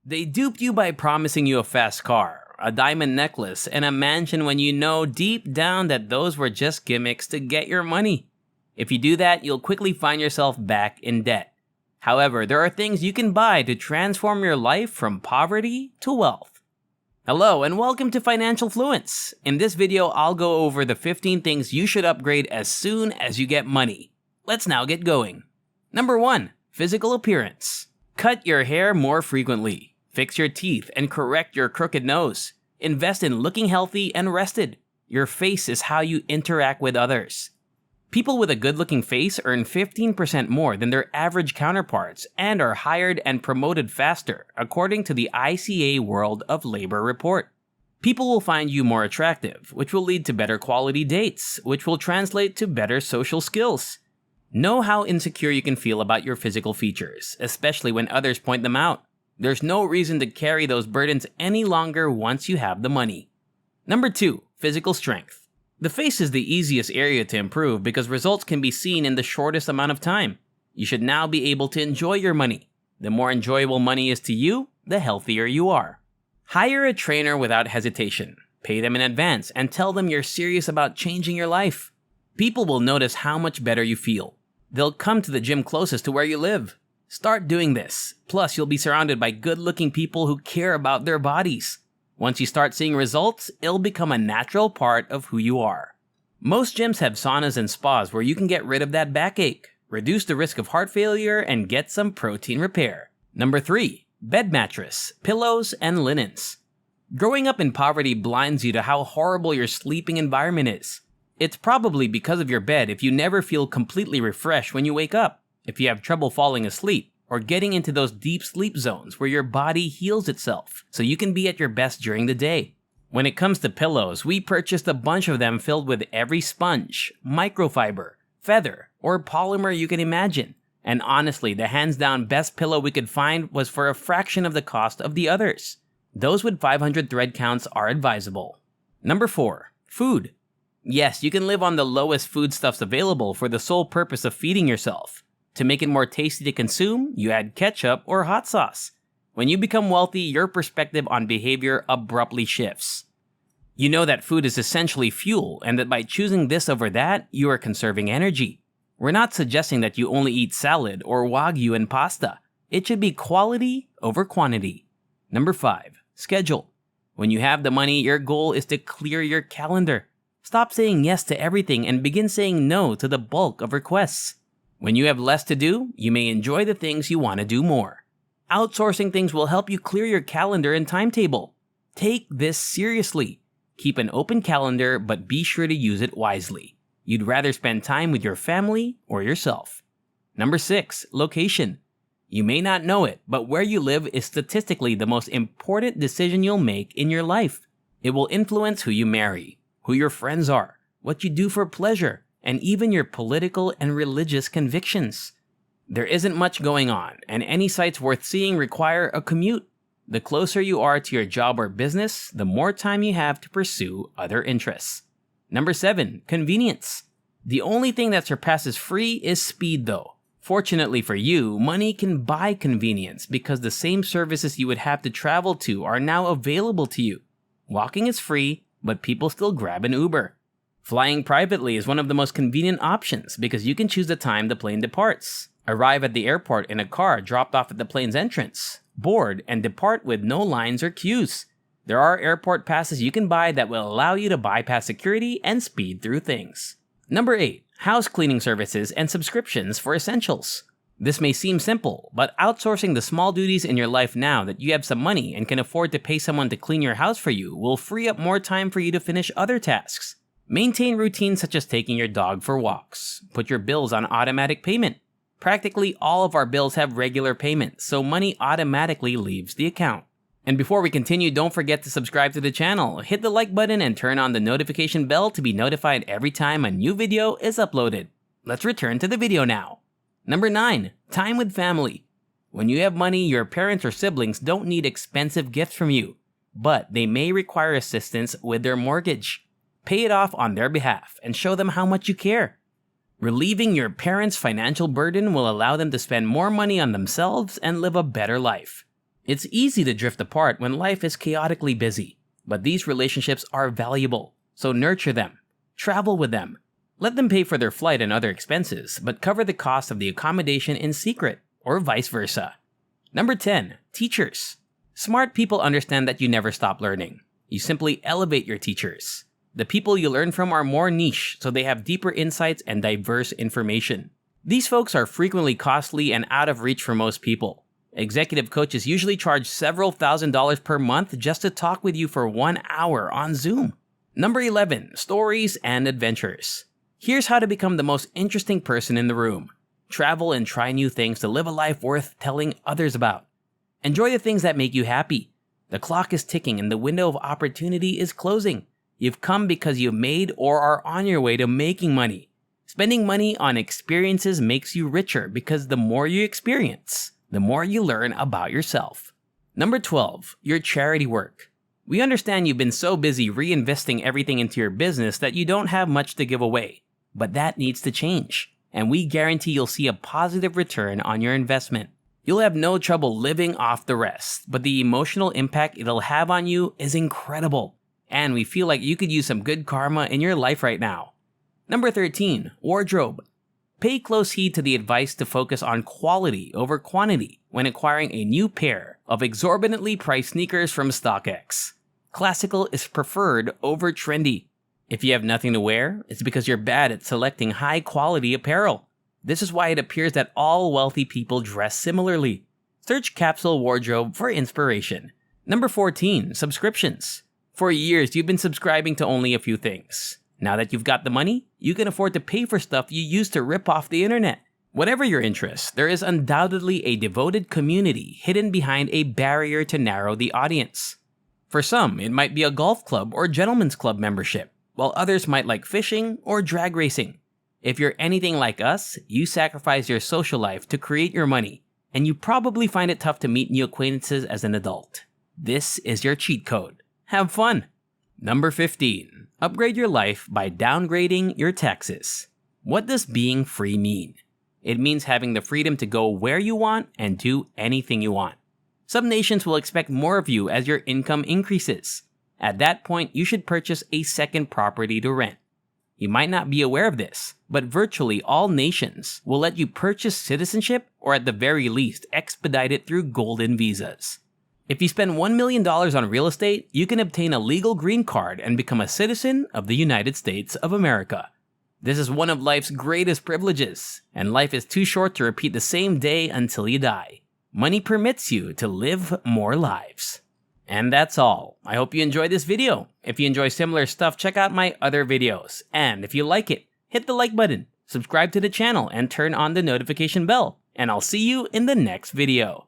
They duped you by promising you a fast car, a diamond necklace, and a mansion when you know deep down that those were just gimmicks to get your money. If you do that, you'll quickly find yourself back in debt. However, there are things you can buy to transform your life from poverty to wealth. Hello and welcome to Financial Fluence. In this video, I'll go over the 15 things you should upgrade as soon as you get money. Let's now get going. Number 1. Physical appearance. Cut your hair more frequently. Fix your teeth and correct your crooked nose. Invest in looking healthy and rested. Your face is how you interact with others. People with a good-looking face earn 15% more than their average counterparts and are hired and promoted faster, according to the ICA World of Labor report. People will find you more attractive, which will lead to better quality dates, which will translate to better social skills. Know how insecure you can feel about your physical features, especially when others point them out. There's no reason to carry those burdens any longer once you have the money. Number 2. Physical strength. The face is the easiest area to improve because results can be seen in the shortest amount of time. You should now be able to enjoy your money. The more enjoyable money is to you, the healthier you are. Hire a trainer without hesitation. Pay them in advance and tell them you're serious about changing your life. People will notice how much better you feel. They'll come to the gym closest to where you live. Start doing this. Plus, you'll be surrounded by good-looking people who care about their bodies. Once you start seeing results, it'll become a natural part of who you are. Most gyms have saunas and spas where you can get rid of that backache, reduce the risk of heart failure, and get some protein repair. Number 3. Bed mattress, pillows, and linens. Growing up in poverty blinds you to how horrible your sleeping environment is. It's probably because of your bed if you never feel completely refreshed when you wake up, if you have trouble falling asleep, or getting into those deep sleep zones where your body heals itself so you can be at your best during the day. When it comes to pillows, we purchased a bunch of them filled with every sponge, microfiber, feather, or polymer you can imagine. And honestly, the hands-down best pillow we could find was for a fraction of the cost of the others. Those with 500 thread counts are advisable. Number 4. Food. Yes, you can live on the lowest foodstuffs available for the sole purpose of feeding yourself. To make it more tasty to consume, you add ketchup or hot sauce. When you become wealthy, your perspective on behavior abruptly shifts. You know that food is essentially fuel and that by choosing this over that, you are conserving energy. We're not suggesting that you only eat salad or wagyu and pasta. It should be quality over quantity. Number 5. Schedule. When you have the money, your goal is to clear your calendar. Stop saying yes to everything and begin saying no to the bulk of requests. When you have less to do, you may enjoy the things you want to do more. Outsourcing things will help you clear your calendar and timetable. Take this seriously. Keep an open calendar, but be sure to use it wisely. You'd rather spend time with your family or yourself. Number 6. Location. You may not know it, but where you live is statistically the most important decision you'll make in your life. It will influence who you marry, who your friends are, what you do for pleasure, and even your political and religious convictions. There isn't much going on, and any sites worth seeing require a commute. The closer you are to your job or business, the more time you have to pursue other interests. Number 7. Convenience. The only thing that surpasses free is speed though. Fortunately for you, money can buy convenience because the same services you would have to travel to are now available to you. Walking is free, but people still grab an Uber. Flying privately is one of the most convenient options because you can choose the time the plane departs, arrive at the airport in a car dropped off at the plane's entrance, board, and depart with no lines or queues. There are airport passes you can buy that will allow you to bypass security and speed through things. Number 8. House cleaning services and subscriptions for essentials. This may seem simple, but outsourcing the small duties in your life now that you have some money and can afford to pay someone to clean your house for you will free up more time for you to finish other tasks. Maintain routines such as taking your dog for walks. Put your bills on automatic payment. Practically all of our bills have regular payments, so money automatically leaves the account. And before we continue, don't forget to subscribe to the channel, hit the like button, and turn on the notification bell to be notified every time a new video is uploaded. Let's return to the video now. Number 9. Time with family. When you have money, your parents or siblings don't need expensive gifts from you, but they may require assistance with their mortgage. Pay it off on their behalf and show them how much you care. Relieving your parents' financial burden will allow them to spend more money on themselves and live a better life. It's easy to drift apart when life is chaotically busy, but these relationships are valuable, so nurture them. Travel with them. Let them pay for their flight and other expenses, but cover the cost of the accommodation in secret, or vice versa. Number 10. Teachers. Smart people understand that you never stop learning. You simply elevate your teachers. The people you learn from are more niche, so they have deeper insights and diverse information. These folks are frequently costly and out of reach for most people. Executive coaches usually charge several $1,000s per month just to talk with you for 1 hour on Zoom. Number 11. Stories and adventures. Here's how to become the most interesting person in the room. Travel and try new things to live a life worth telling others about. Enjoy the things that make you happy. The clock is ticking and the window of opportunity is closing. You've come because you've made or are on your way to making money. Spending money on experiences makes you richer because the more you experience, the more you learn about yourself. Number 12. Your charity work. We understand you've been so busy reinvesting everything into your business that you don't have much to give away. But that needs to change, and we guarantee you'll see a positive return on your investment. You'll have no trouble living off the rest, but the emotional impact it'll have on you is incredible, and we feel like you could use some good karma in your life right now. Number 13. Wardrobe. Pay close heed to the advice to focus on quality over quantity when acquiring a new pair of exorbitantly priced sneakers from StockX. Classical is preferred over trendy. If you have nothing to wear, it's because you're bad at selecting high-quality apparel. This is why it appears that all wealthy people dress similarly. Search capsule wardrobe for inspiration. Number 14. Subscriptions. For years, you've been subscribing to only a few things. Now that you've got the money, you can afford to pay for stuff you used to rip off the internet. Whatever your interest, there is undoubtedly a devoted community hidden behind a barrier to narrow the audience. For some, it might be a golf club or gentleman's club membership, while others might like fishing or drag racing. If you're anything like us, you sacrifice your social life to create your money, and you probably find it tough to meet new acquaintances as an adult. This is your cheat code. Have fun! Number 15. Upgrade your life by downgrading your taxes. What does being free mean? It means having the freedom to go where you want and do anything you want. Some nations will expect more of you as your income increases. At that point, you should purchase a second property to rent. You might not be aware of this, but virtually all nations will let you purchase citizenship or at the very least expedite it through golden visas. If you spend $1 million on real estate, you can obtain a legal green card and become a citizen of the United States of America. This is one of life's greatest privileges, and life is too short to repeat the same day until you die. Money permits you to live more lives. And that's all. I hope you enjoyed this video. If you enjoy similar stuff, check out my other videos. And if you like it, hit the like button, subscribe to the channel, and turn on the notification bell. And I'll see you in the next video.